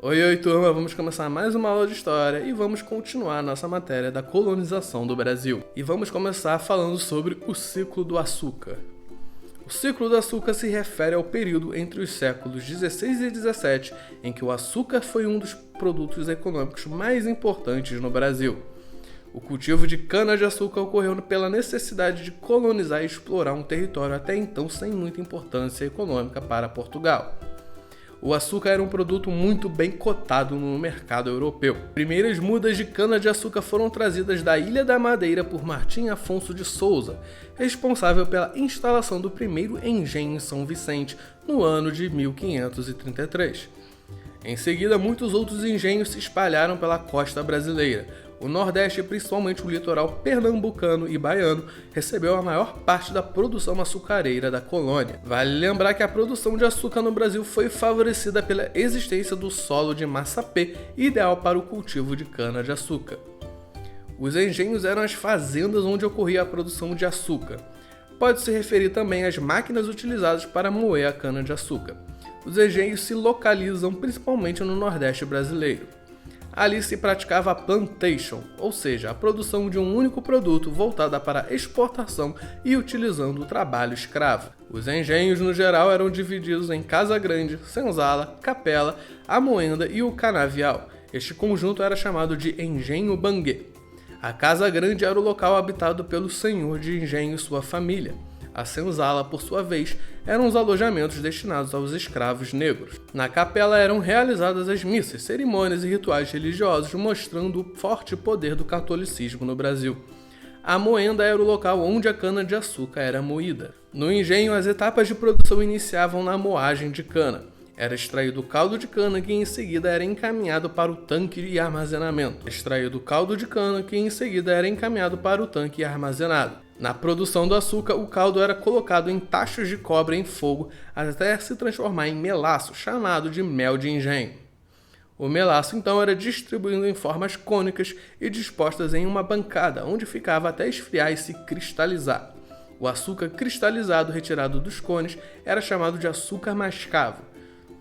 Oi, turma, vamos começar mais uma aula de história e vamos continuar nossa matéria da colonização do Brasil. E vamos começar falando sobre o ciclo do açúcar. O ciclo do açúcar se refere ao período entre os séculos 16 e 17, em que o açúcar foi um dos produtos econômicos mais importantes no Brasil. O cultivo de cana-de-açúcar ocorreu pela necessidade de colonizar e explorar um território até então sem muita importância econômica para Portugal. O açúcar era um produto muito bem cotado no mercado europeu. Primeiras mudas de cana-de-açúcar foram trazidas da Ilha da Madeira por Martim Afonso de Souza, responsável pela instalação do primeiro engenho em São Vicente, no ano de 1533. Em seguida, muitos outros engenhos se espalharam pela costa brasileira. O Nordeste, principalmente o litoral pernambucano e baiano, recebeu a maior parte da produção açucareira da colônia. Vale lembrar que a produção de açúcar no Brasil foi favorecida pela existência do solo de massapê, ideal para o cultivo de cana-de-açúcar. Os engenhos eram as fazendas onde ocorria a produção de açúcar. Pode-se referir também às máquinas utilizadas para moer a cana-de-açúcar. Os engenhos se localizam principalmente no Nordeste brasileiro. Ali se praticava a plantation, ou seja, a produção de um único produto voltada para exportação e utilizando o trabalho escravo. Os engenhos, no geral, eram divididos em Casa Grande, Senzala, Capela, a Moenda e o Canavial. Este conjunto era chamado de Engenho Banguê. A Casa Grande era o local habitado pelo senhor de engenho e sua família. A senzala, por sua vez, eram os alojamentos destinados aos escravos negros. Na capela eram realizadas as missas, cerimônias e rituais religiosos, mostrando o forte poder do catolicismo no Brasil. A moenda era o local onde a cana-de-açúcar era moída. No engenho, as etapas de produção iniciavam na moagem de cana. Era extraído o caldo de cana que em seguida era encaminhado para o tanque e armazenamento. Extraído o caldo de cana que em seguida era encaminhado para o tanque e armazenado. Na produção do açúcar, o caldo era colocado em tachos de cobre em fogo até se transformar em melaço, chamado de mel de engenho. O melaço então era distribuído em formas cônicas e dispostas em uma bancada, onde ficava até esfriar e se cristalizar. O açúcar cristalizado retirado dos cones era chamado de açúcar mascavo.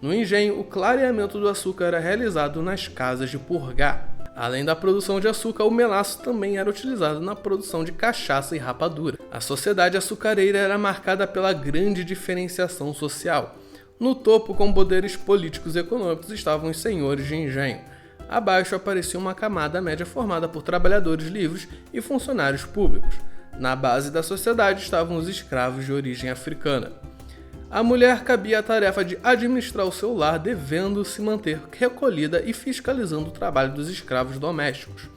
No engenho, o clareamento do açúcar era realizado nas casas de purgar. Além da produção de açúcar, o melaço também era utilizado na produção de cachaça e rapadura. A sociedade açucareira era marcada pela grande diferenciação social. No topo, com poderes políticos e econômicos, estavam os senhores de engenho. Abaixo aparecia uma camada média formada por trabalhadores livres e funcionários públicos. Na base da sociedade estavam os escravos de origem africana. A mulher cabia a tarefa de administrar o seu lar, devendo se manter recolhida e fiscalizando o trabalho dos escravos domésticos.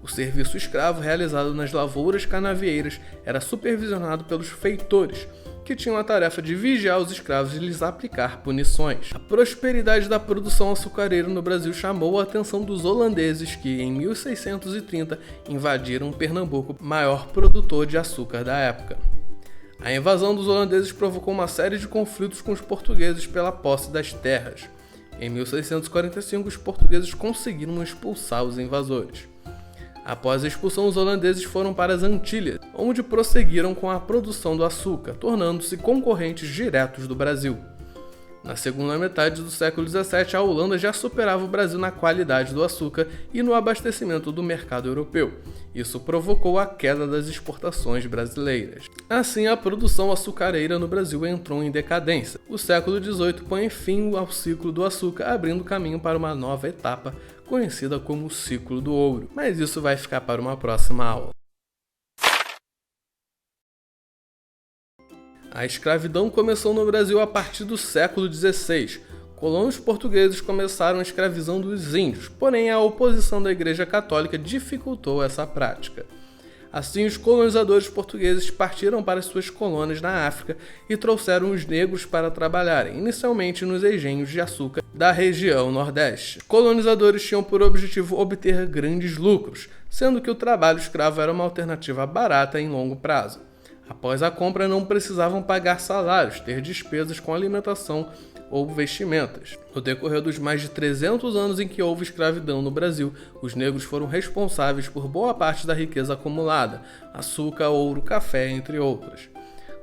O serviço escravo realizado nas lavouras canavieiras era supervisionado pelos feitores, que tinham a tarefa de vigiar os escravos e lhes aplicar punições. A prosperidade da produção açucareira no Brasil chamou a atenção dos holandeses que, em 1630, invadiram Pernambuco, maior produtor de açúcar da época. A invasão dos holandeses provocou uma série de conflitos com os portugueses pela posse das terras. Em 1645, os portugueses conseguiram expulsar os invasores. Após a expulsão, os holandeses foram para as Antilhas, onde prosseguiram com a produção do açúcar, tornando-se concorrentes diretos do Brasil. Na segunda metade do século XVII, a Holanda já superava o Brasil na qualidade do açúcar e no abastecimento do mercado europeu. Isso provocou a queda das exportações brasileiras. Assim, a produção açucareira no Brasil entrou em decadência. O século XVIII põe fim ao ciclo do açúcar, abrindo caminho para uma nova etapa, conhecida como o ciclo do ouro. Mas isso vai ficar para uma próxima aula. A escravidão começou no Brasil a partir do século XVI. Colonos portugueses começaram escravizando os índios, porém a oposição da Igreja Católica dificultou essa prática. Assim, os colonizadores portugueses partiram para suas colônias na África e trouxeram os negros para trabalharem, inicialmente nos engenhos de açúcar da região Nordeste. Os colonizadores tinham por objetivo obter grandes lucros, sendo que o trabalho escravo era uma alternativa barata em longo prazo. Após a compra, não precisavam pagar salários, ter despesas com alimentação ou vestimentas. No decorrer dos mais de 300 anos em que houve escravidão no Brasil, os negros foram responsáveis por boa parte da riqueza acumulada, açúcar, ouro, café, entre outras.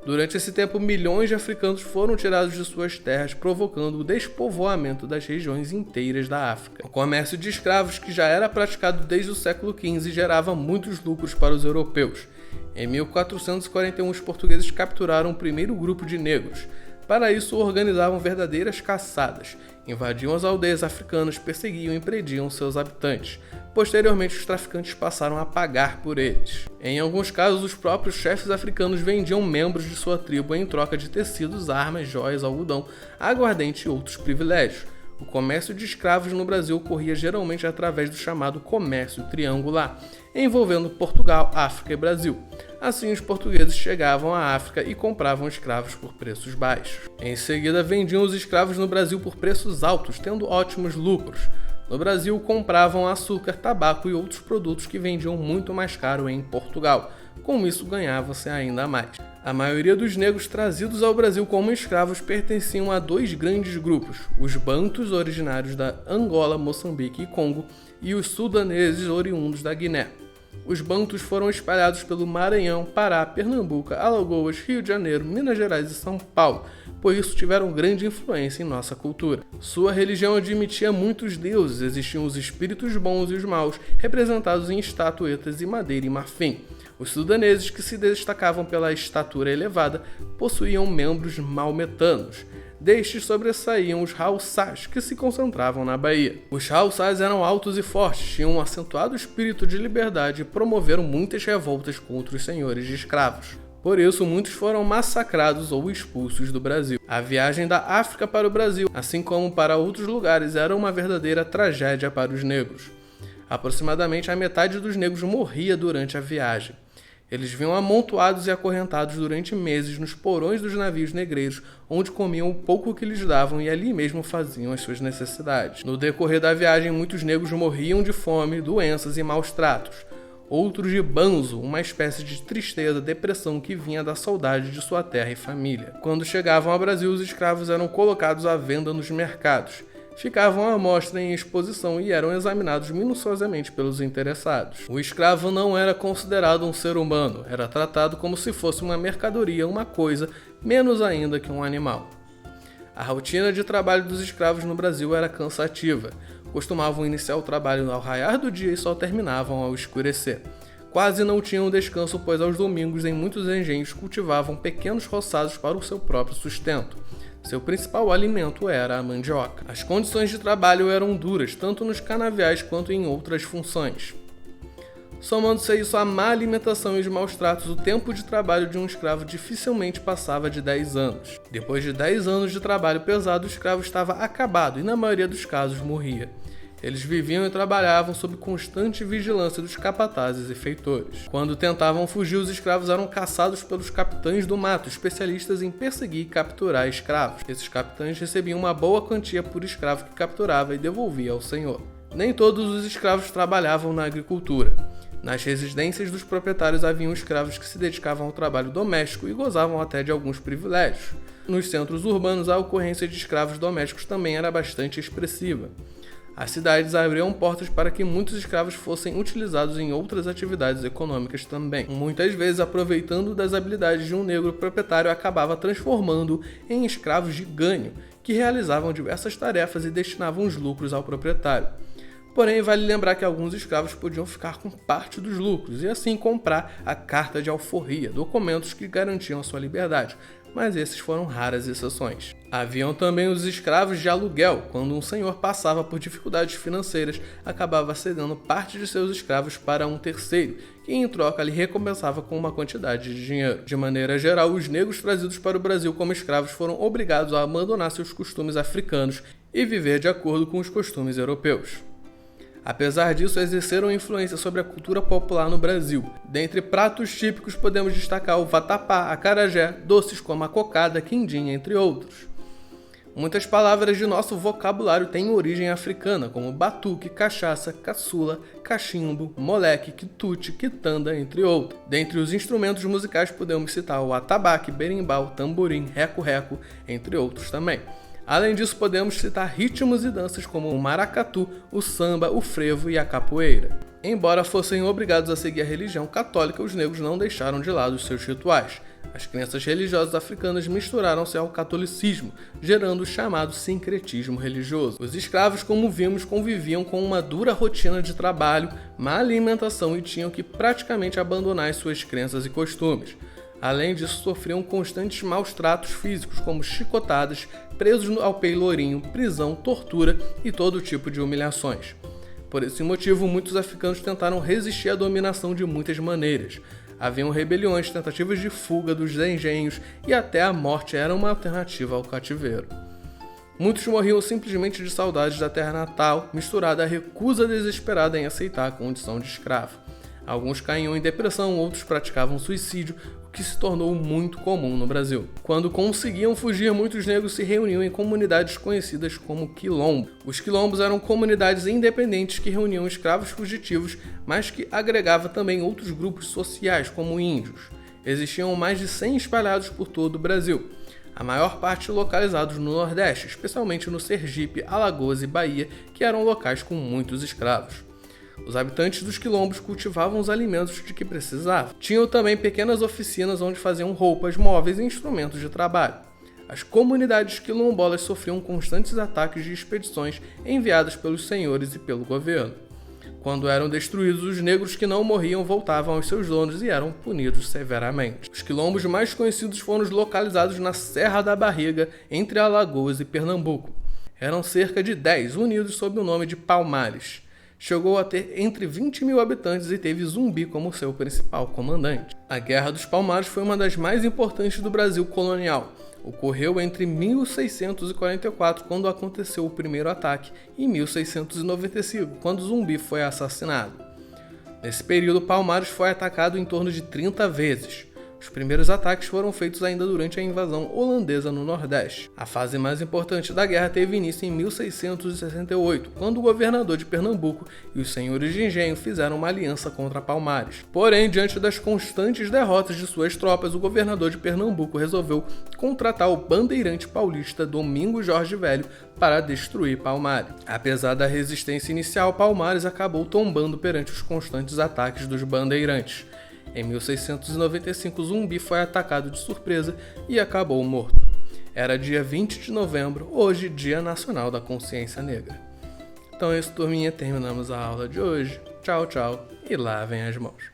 Durante esse tempo, milhões de africanos foram tirados de suas terras, provocando o despovoamento das regiões inteiras da África. O comércio de escravos, que já era praticado desde o século XV, gerava muitos lucros para os europeus. Em 1441, os portugueses capturaram o primeiro grupo de negros. Para isso, organizavam verdadeiras caçadas, invadiam as aldeias africanas, perseguiam e prendiam seus habitantes. Posteriormente, os traficantes passaram a pagar por eles. Em alguns casos, os próprios chefes africanos vendiam membros de sua tribo em troca de tecidos, armas, joias, algodão, aguardente e outros privilégios. O comércio de escravos no Brasil ocorria geralmente através do chamado comércio triangular, envolvendo Portugal, África e Brasil. Assim, os portugueses chegavam à África e compravam escravos por preços baixos. Em seguida, vendiam os escravos no Brasil por preços altos, tendo ótimos lucros. No Brasil, compravam açúcar, tabaco e outros produtos que vendiam muito mais caro em Portugal. Com isso, ganhava-se ainda mais. A maioria dos negros trazidos ao Brasil como escravos pertenciam a dois grandes grupos: os bantus, originários da Angola, Moçambique e Congo, e os sudaneses, oriundos da Guiné. Os bantus foram espalhados pelo Maranhão, Pará, Pernambuco, Alagoas, Rio de Janeiro, Minas Gerais e São Paulo, por isso tiveram grande influência em nossa cultura. Sua religião admitia muitos deuses, existiam os espíritos bons e os maus, representados em estatuetas e madeira e marfim. Os sudaneses, que se destacavam pela estatura elevada, possuíam membros maometanos. Destes sobressaíam os Haussás, que se concentravam na Bahia. Os Haussás eram altos e fortes, tinham um acentuado espírito de liberdade e promoveram muitas revoltas contra os senhores de escravos. Por isso, muitos foram massacrados ou expulsos do Brasil. A viagem da África para o Brasil, assim como para outros lugares, era uma verdadeira tragédia para os negros. Aproximadamente a metade dos negros morria durante a viagem. Eles vinham amontoados e acorrentados durante meses nos porões dos navios negreiros, onde comiam o pouco que lhes davam e ali mesmo faziam as suas necessidades. No decorrer da viagem, muitos negros morriam de fome, doenças e maus tratos. Outros de banzo, uma espécie de tristeza, depressão que vinha da saudade de sua terra e família. Quando chegavam ao Brasil, os escravos eram colocados à venda nos mercados. Ficavam à mostra em exposição e eram examinados minuciosamente pelos interessados. O escravo não era considerado um ser humano, era tratado como se fosse uma mercadoria, uma coisa, menos ainda que um animal. A rotina de trabalho dos escravos no Brasil era cansativa. Costumavam iniciar o trabalho ao raiar do dia e só terminavam ao escurecer. Quase não tinham descanso, pois aos domingos em muitos engenhos cultivavam pequenos roçados para o seu próprio sustento. Seu principal alimento era a mandioca. As condições de trabalho eram duras, tanto nos canaviais quanto em outras funções. Somando-se a isso a má alimentação e os maus tratos, o tempo de trabalho de um escravo dificilmente passava de 10 anos. Depois de 10 anos de trabalho pesado, o escravo estava acabado e, na maioria dos casos, morria. Eles viviam e trabalhavam sob constante vigilância dos capatazes e feitores. Quando tentavam fugir, os escravos eram caçados pelos capitães do mato, especialistas em perseguir e capturar escravos. Esses capitães recebiam uma boa quantia por escravo que capturava e devolvia ao senhor. Nem todos os escravos trabalhavam na agricultura. Nas residências dos proprietários haviam escravos que se dedicavam ao trabalho doméstico e gozavam até de alguns privilégios. Nos centros urbanos, a ocorrência de escravos domésticos também era bastante expressiva. As cidades abriam portas para que muitos escravos fossem utilizados em outras atividades econômicas também. Muitas vezes, aproveitando das habilidades de um negro, proprietário acabava transformando em escravos de ganho, que realizavam diversas tarefas e destinavam os lucros ao proprietário. Porém, vale lembrar que alguns escravos podiam ficar com parte dos lucros e assim comprar a carta de alforria, documentos que garantiam a sua liberdade, mas esses foram raras exceções. Haviam também os escravos de aluguel, quando um senhor passava por dificuldades financeiras, acabava cedendo parte de seus escravos para um terceiro, que em troca lhe recompensava com uma quantidade de dinheiro. De maneira geral, os negros trazidos para o Brasil como escravos foram obrigados a abandonar seus costumes africanos e viver de acordo com os costumes europeus. Apesar disso, exerceram influência sobre a cultura popular no Brasil. Dentre pratos típicos podemos destacar o vatapá, acarajé, doces como a cocada, quindim, entre outros. Muitas palavras de nosso vocabulário têm origem africana, como batuque, cachaça, caçula, cachimbo, moleque, quitute, quitanda, entre outros. Dentre os instrumentos musicais podemos citar o atabaque, berimbau, tamborim, reco-reco, entre outros também. Além disso, podemos citar ritmos e danças como o maracatu, o samba, o frevo e a capoeira. Embora fossem obrigados a seguir a religião católica, os negros não deixaram de lado os seus rituais. As crenças religiosas africanas misturaram-se ao catolicismo, gerando o chamado sincretismo religioso. Os escravos, como vimos, conviviam com uma dura rotina de trabalho, má alimentação e tinham que praticamente abandonar as suas crenças e costumes. Além disso, sofriam constantes maus tratos físicos, como chicotadas, presos ao peilourinho, prisão, tortura e todo tipo de humilhações. Por esse motivo, muitos africanos tentaram resistir à dominação de muitas maneiras. Haviam rebeliões, tentativas de fuga dos engenhos e até a morte era uma alternativa ao cativeiro. Muitos morriam simplesmente de saudades da terra natal, misturada à recusa desesperada em aceitar a condição de escravo. Alguns caíam em depressão, outros praticavam suicídio, o que se tornou muito comum no Brasil. Quando conseguiam fugir, muitos negros se reuniam em comunidades conhecidas como quilombo. Os quilombos eram comunidades independentes que reuniam escravos fugitivos, mas que agregava também outros grupos sociais, como índios. Existiam mais de 100 espalhados por todo o Brasil, a maior parte localizados no Nordeste, especialmente no Sergipe, Alagoas e Bahia, que eram locais com muitos escravos. Os habitantes dos quilombos cultivavam os alimentos de que precisavam. Tinham também pequenas oficinas onde faziam roupas, móveis e instrumentos de trabalho. As comunidades quilombolas sofriam constantes ataques de expedições enviadas pelos senhores e pelo governo. Quando eram destruídos, os negros que não morriam voltavam aos seus donos e eram punidos severamente. Os quilombos mais conhecidos foram os localizados na Serra da Barriga, entre Alagoas e Pernambuco. Eram cerca de 10, unidos sob o nome de Palmares. Chegou a ter entre 20 mil habitantes e teve Zumbi como seu principal comandante. A Guerra dos Palmares foi uma das mais importantes do Brasil colonial. Ocorreu entre 1644, quando aconteceu o primeiro ataque, e 1695, quando Zumbi foi assassinado. Nesse período, Palmares foi atacado em torno de 30 vezes. Os primeiros ataques foram feitos ainda durante a invasão holandesa no Nordeste. A fase mais importante da guerra teve início em 1668, quando o governador de Pernambuco e os senhores de engenho fizeram uma aliança contra Palmares. Porém, diante das constantes derrotas de suas tropas, o governador de Pernambuco resolveu contratar o bandeirante paulista Domingos Jorge Velho para destruir Palmares. Apesar da resistência inicial, Palmares acabou tombando perante os constantes ataques dos bandeirantes. Em 1695, Zumbi foi atacado de surpresa e acabou morto. Era dia 20 de novembro, hoje Dia Nacional da Consciência Negra. Então é isso, turminha. Terminamos a aula de hoje. Tchau, tchau e lavem as mãos.